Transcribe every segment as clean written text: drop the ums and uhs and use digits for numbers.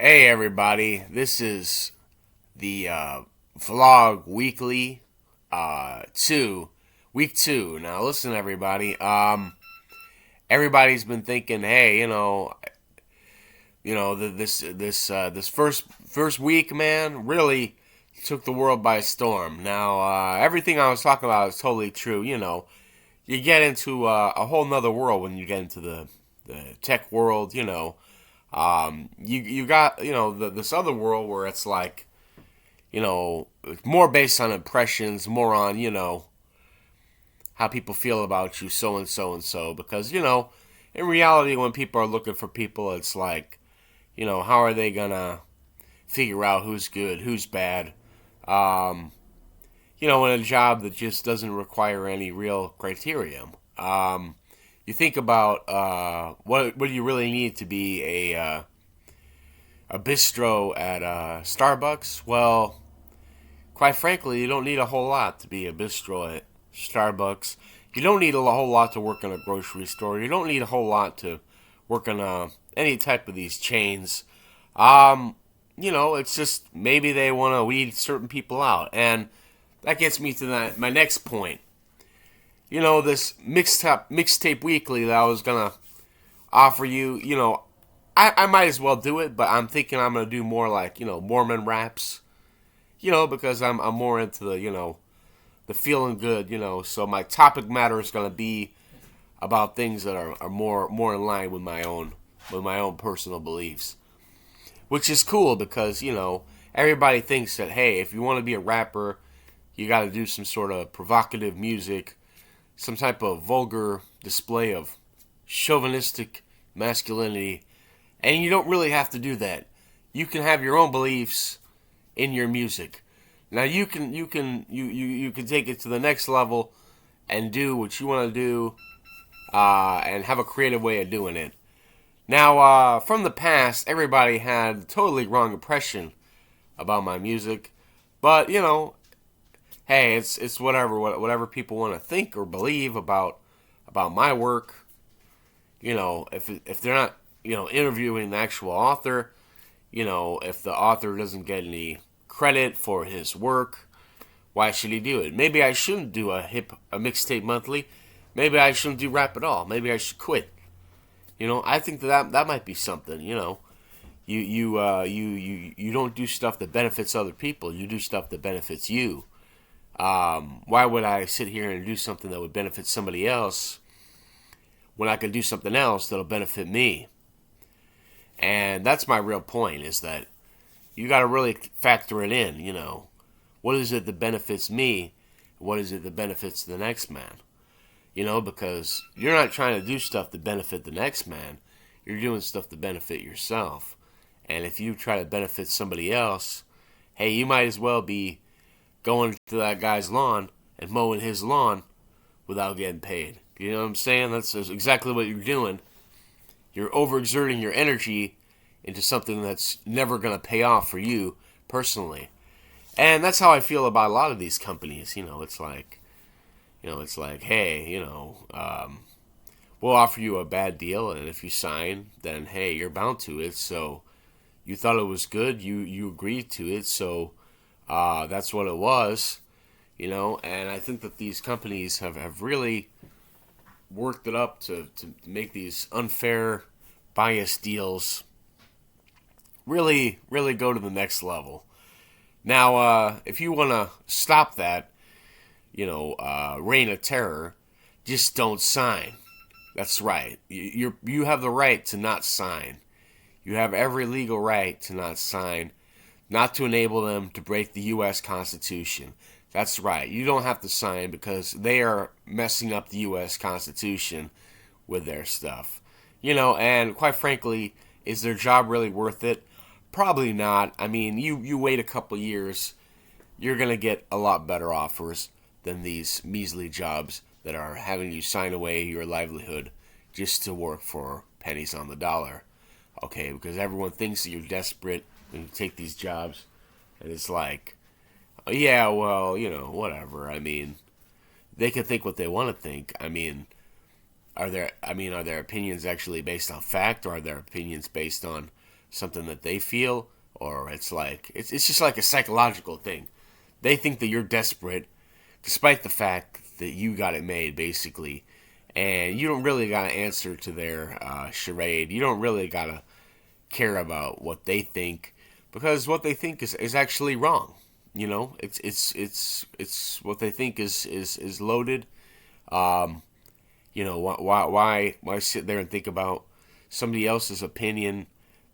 Hey everybody, this is the vlog weekly 2 week 2. Now listen everybody, everybody's been thinking, hey, this first week, man, really took the world by storm. Now everything I was talking about is totally true. You get into a whole nother world when you get into the tech world. You got this other world where it's like, more based on impressions, more on how people feel about you, so and so and so. Because in reality, when people are looking for people, it's like, how are they gonna figure out who's good, who's bad? Um, in a job that just doesn't require any real criteria. You think about what do you really need to be a bistro at Starbucks? Well, quite frankly, you don't need a whole lot to be a bistro at Starbucks. You don't need a whole lot to work in a grocery store. You don't need a whole lot to work in any type of these chains. It's just maybe they want to weed certain people out, and that gets me to my next point. This mixtape weekly that I was gonna offer you. I might as well do it, but I'm thinking I'm gonna do more like Mormon raps. Because I'm more into the feeling good. So my topic matter is gonna be about things that are more in line with my own personal beliefs, which is cool because everybody thinks that, hey, if you want to be a rapper, you got to do some sort of provocative music, some type of vulgar display of chauvinistic masculinity, and you don't really have to do that. You can have your own beliefs in your music. Now you can take it to the next level and do what you want to do, and have a creative way of doing it. Now, from the past, everybody had a totally wrong impression about my music, but hey, it's whatever people want to think or believe about my work. If they're not interviewing the actual author, if the author doesn't get any credit for his work, why should he do it? Maybe I shouldn't do a mixtape monthly. Maybe I shouldn't do rap at all. Maybe I should quit. I think that might be something. You don't do stuff that benefits other people. You do stuff that benefits you. Why would I sit here and do something that would benefit somebody else when I can do something else that'll benefit me? And that's my real point, is that you got to really factor it in. What is it that benefits me? What is it that benefits the next man? Because you're not trying to do stuff to benefit the next man. You're doing stuff to benefit yourself. And if you try to benefit somebody else, hey, you might as well be going to that guy's lawn and mowing his lawn without getting paid. You know what I'm saying? That's exactly what you're doing. You're overexerting your energy into something that's never going to pay off for you personally. And that's how I feel about a lot of these companies. It's like, hey, we'll offer you a bad deal, and if you sign, then hey, you're bound to it. So you thought it was good, you agreed to it, so that's what it was, And I think that these companies have really worked it up to make these unfair, biased deals really, really go to the next level. Now, if you want to stop that, reign of terror, just don't sign. That's right. You have the right to not sign. You have every legal right to not sign, not to enable them to break the U.S. Constitution. That's right. You don't have to sign because they are messing up the U.S. Constitution with their stuff. And quite frankly, is their job really worth it? Probably not. I mean, you wait a couple years, you're going to get a lot better offers than these measly jobs that are having you sign away your livelihood just to work for pennies on the dollar. Okay, because everyone thinks that you're desperate when you take these jobs, and it's like, yeah, well, whatever. I mean, they can think what they want to think. I mean, are their opinions actually based on fact, or are their opinions based on something that they feel, or it's just like a psychological thing. They think that you're desperate, despite the fact that you got it made, basically, and you don't really got to answer to their charade. You don't really got to care about what they think, because what they think is actually wrong. You know, it's what they think is loaded. You know, why sit there and think about somebody else's opinion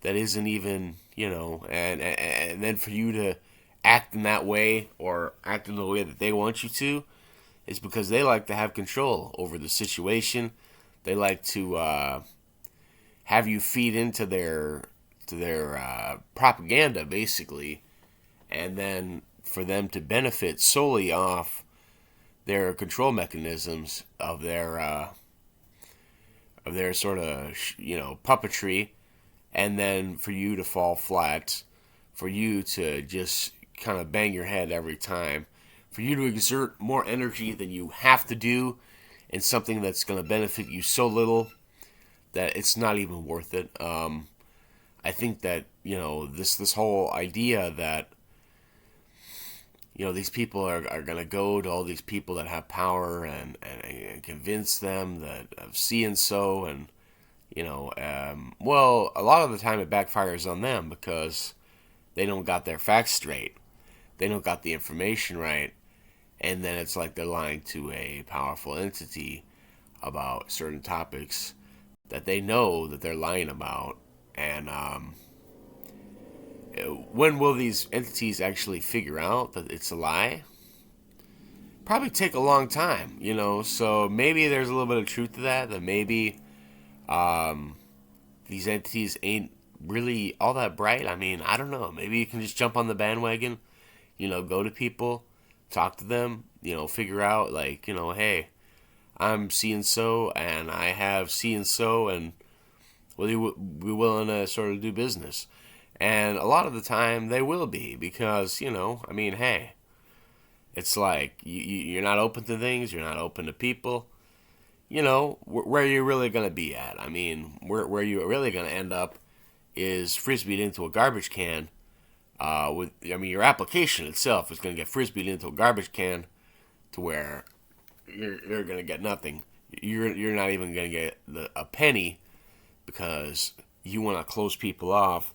that isn't even, you know, and then for you to act in that way, or act in the way that they want you to, is because they like to have control over the situation. They like to have you feed into their propaganda, basically, and then for them to benefit solely off their control mechanisms of their sort of, you know, puppetry, and then for you to fall flat, for you to just kind of bang your head every time, for you to exert more energy than you have to do in something that's going to benefit you so little that it's not even worth it. I think that, you know, this whole idea that, you know, these people are going to go to all these people that have power and convince them that of seeing so, and, you know, well, a lot of the time it backfires on them because they don't got their facts straight. They don't got the information right. And then it's like they're lying to a powerful entity about certain topics that they know that they're lying about. And when will these entities actually figure out that it's a lie? Probably take a long time, you know. So maybe there's a little bit of truth to that. That maybe these entities ain't really all that bright. I mean, I don't know. Maybe you can just jump on the bandwagon, you know, go to people, talk to them, you know, figure out, like, you know, hey, I'm seeing so, and I have seeing so, and will you be willing to sort of do business? And a lot of the time they will be, because, you know, I mean, hey, it's like you're not open to things, you're not open to people. You know, where you're really going to be at. I mean, where you're really going to end up is frisbeed into a garbage can. Your application itself is going to get frisbeed into a garbage can to where you're going to get nothing. You're not even going to get a penny, because you want to close people off.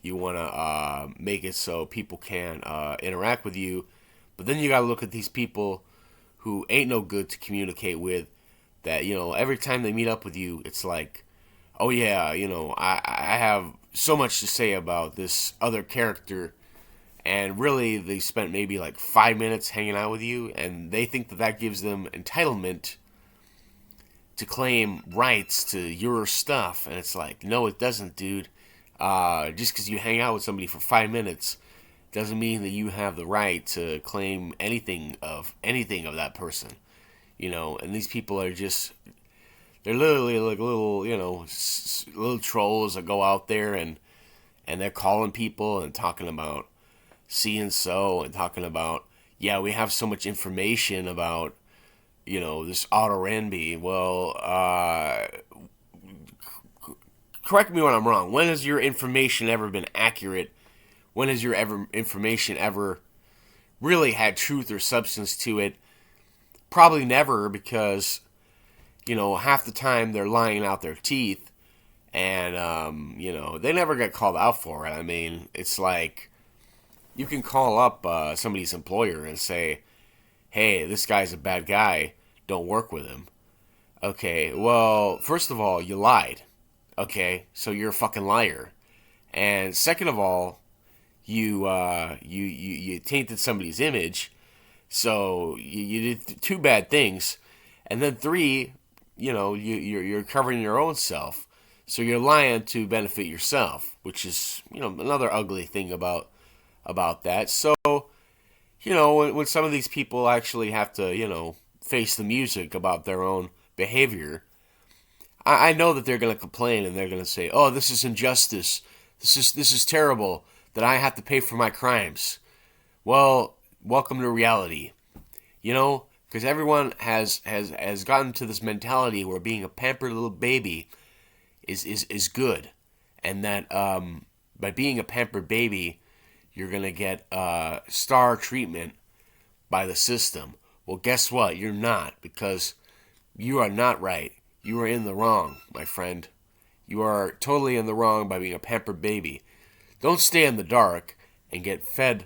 You want to make it so people can interact with you. But then you got to look at these people who ain't no good to communicate with, that, you know, every time they meet up with you, it's like, oh yeah, you know, I have so much to say about this other character, and really they spent maybe like 5 minutes hanging out with you, and they think that that gives them entitlement to claim rights to your stuff. And it's like, no, it doesn't, dude. Just because you hang out with somebody for 5 minutes doesn't mean that you have the right to claim anything of that person, you know. And these people are just, they're literally like little, you know, little trolls that go out there and they're calling people and talking about seeing so, and talking about, yeah, we have so much information about, you know, this Otto Renby. Well, correct me when I'm wrong. When has your information ever been accurate? When has your information ever really had truth or substance to it? Probably never, because, you know, half the time they're lying out their teeth, and, you know, they never get called out for it. I mean, it's like, you can call up somebody's employer and say, hey, this guy's a bad guy, don't work with him. Okay, well, first of all, you lied. Okay, so you're a fucking liar. And second of all, you tainted somebody's image, so you did two bad things. And then three, you know, you're covering your own self. So you're lying to benefit yourself, which is, you know, another ugly thing about that. So, you know, when some of these people actually have to, you know, face the music about their own behavior, I know that they're going to complain, and they're going to say, oh, this is injustice. This is terrible that I have to pay for my crimes. Well, welcome to reality. You know, because everyone has gotten to this mentality where being a pampered little baby is good, and that by being a pampered baby, you're going to get star treatment by the system. Well, guess what? You're not, because you are not right. You are in the wrong, my friend. You are totally in the wrong by being a pampered baby. Don't stay in the dark and get fed,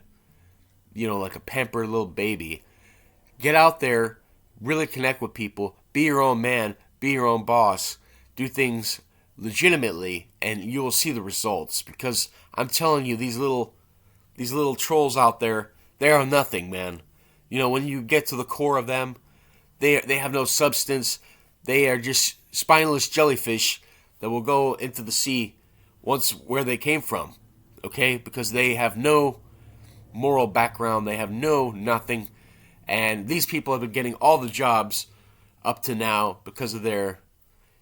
like a pampered little baby. Get out there, really connect with people, be your own man, be your own boss, do things legitimately, and you will see the results. Because I'm telling you, these little trolls out there, they are nothing, man. When you get to the core of them, they have no substance. They are just spineless jellyfish that will go into the sea once where they came from. Okay? Because they have no moral background. They have no nothing. And these people have been getting all the jobs up to now because of their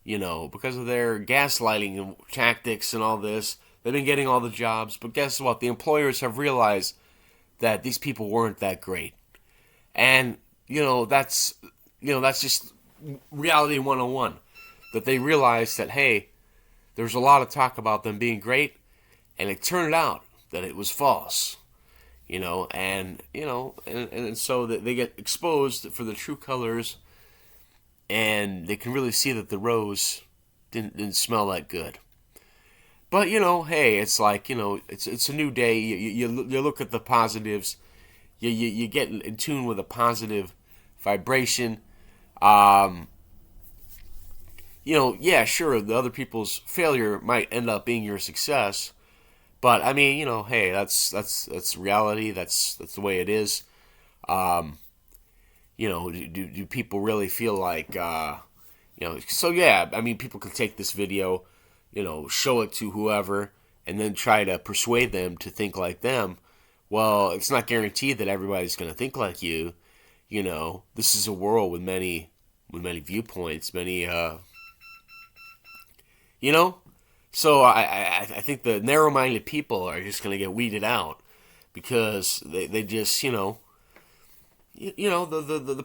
gaslighting tactics and all this. They've been getting all the jobs. But guess what? The employers have realized that these people weren't that great. And, that's just reality 101. That they realized that, hey, there's a lot of talk about them being great, and it turned out that it was false. And so that they get exposed for the true colors, and they can really see that the rose didn't smell that good. But hey, it's like it's a new day. You look at the positives. You get in tune with a positive vibration. Yeah, sure, the other people's failure might end up being your success. But I mean, hey, that's reality. That's the way it is. Do people really feel like So yeah, I mean, people can take this video, show it to whoever, and then try to persuade them to think like them. Well, it's not guaranteed that everybody's going to think like you. This is a world with many viewpoints, many. So I think the narrow-minded people are just going to get weeded out because they just the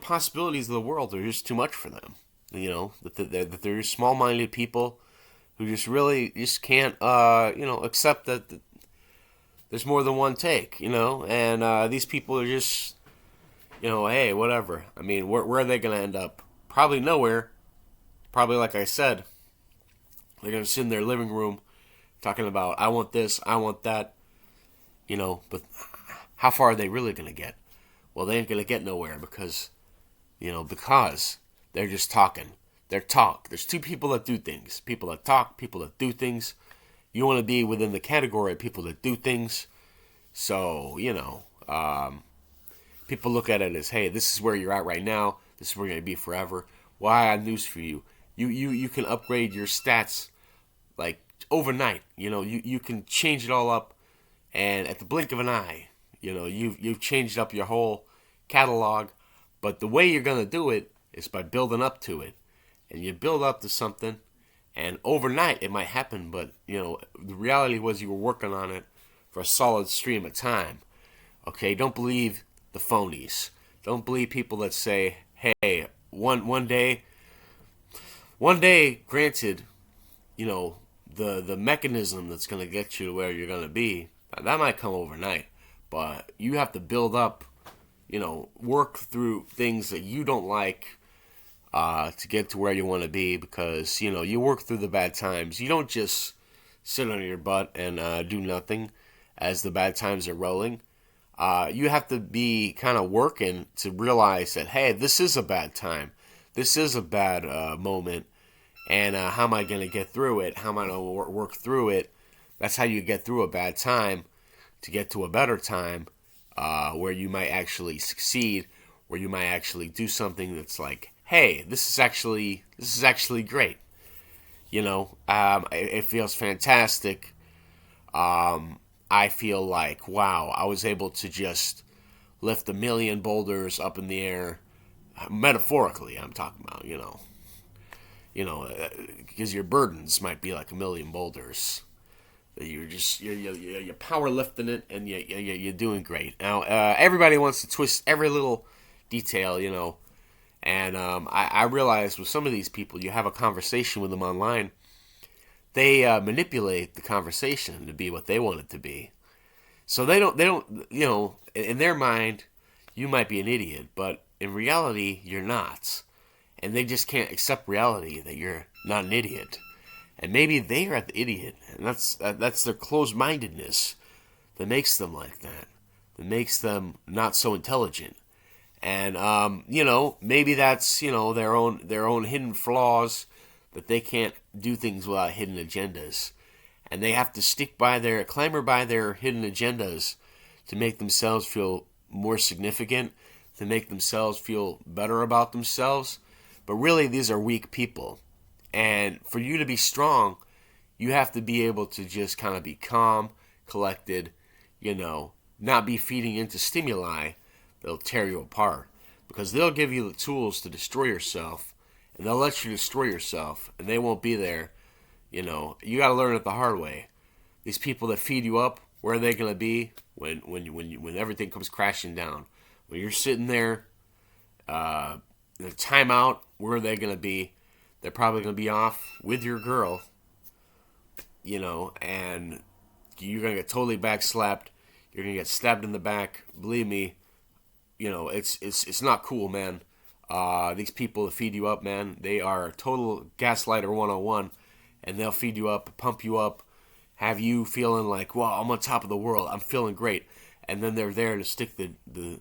possibilities of the world are just too much for them. That they're small-minded people who just can't accept that there's more than one take. And these people are just hey, whatever. I mean, where are they going to end up? Probably nowhere. Probably, like I said, they're going to sit in their living room talking about, I want this, I want that, but how far are they really going to get? Well, they ain't going to get nowhere because they're just talking. They're talk. There's two people that do things. People that talk, people that do things. You want to be within the category of people that do things. So, people look at it as, hey, this is where you're at right now. This is where you're going to be forever. Well, I have news for you. You can upgrade your stats like overnight. You can change it all up, and at the blink of an eye, you've changed up your whole catalog. But the way you're gonna do it is by building up to it, and you build up to something, and overnight it might happen. But the reality was you were working on it for a solid stream of time. Okay, don't believe the phonies. Don't believe people that say, hey, one day. Granted, the mechanism that's going to get you to where you're going to be, that might come overnight. But you have to build up, work through things that you don't like to get to where you want to be. Because, you work through the bad times. You don't just sit on your butt and do nothing as the bad times are rolling. You have to be kind of working to realize that, hey, this is a bad time. This is a bad moment. And how am I going to get through it? How am I going to work through it? That's how you get through a bad time to get to a better time where you might actually succeed, where you might actually do something that's like, hey, this is actually great. It feels fantastic. I feel like, wow, I was able to just lift 1,000,000 boulders up in the air. Metaphorically, I'm talking about, because your burdens might be like 1,000,000 boulders. You're power lifting it, and you're doing great. Now, everybody wants to twist every little detail, and I realize with some of these people, you have a conversation with them online, they manipulate the conversation to be what they want it to be. So they don't, in their mind, you might be an idiot, but in reality, you're not. And they just can't accept reality that you're not an idiot. And maybe they are the idiot, and that's their closed-mindedness that makes them like that. That makes them not so intelligent. And maybe that's their own hidden flaws, that they can't do things without hidden agendas, and they have to clamber by their hidden agendas to make themselves feel more significant, to make themselves feel better about themselves. But really, these are weak people. And for you to be strong, you have to be able to just kind of be calm, collected, not be feeding into stimuli that'll tear you apart. Because they'll give you the tools to destroy yourself, and they'll let you destroy yourself, and they won't be there. You got to learn it the hard way. These people that feed you up, where are they going to be when everything comes crashing down? When you're sitting there, in a timeout, where are they going to be? They're probably going to be off with your girl, and you're going to get totally backslapped. You're going to get stabbed in the back. Believe me, it's not cool, man. These people that feed you up, man, they are total gaslighter 101, and they'll feed you up, pump you up, have you feeling like, wow, I'm on top of the world, I'm feeling great, and then they're there to stick the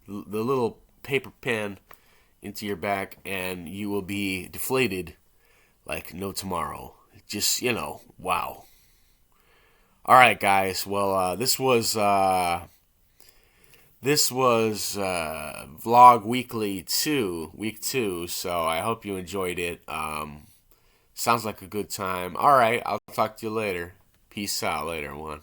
little paper pen into your back, and you will be deflated like no tomorrow. Just, wow. All right, guys. Well, this was Vlog Weekly 2, week 2. So I hope you enjoyed it. Sounds like a good time. All right, I'll talk to you later. Peace out later, everyone.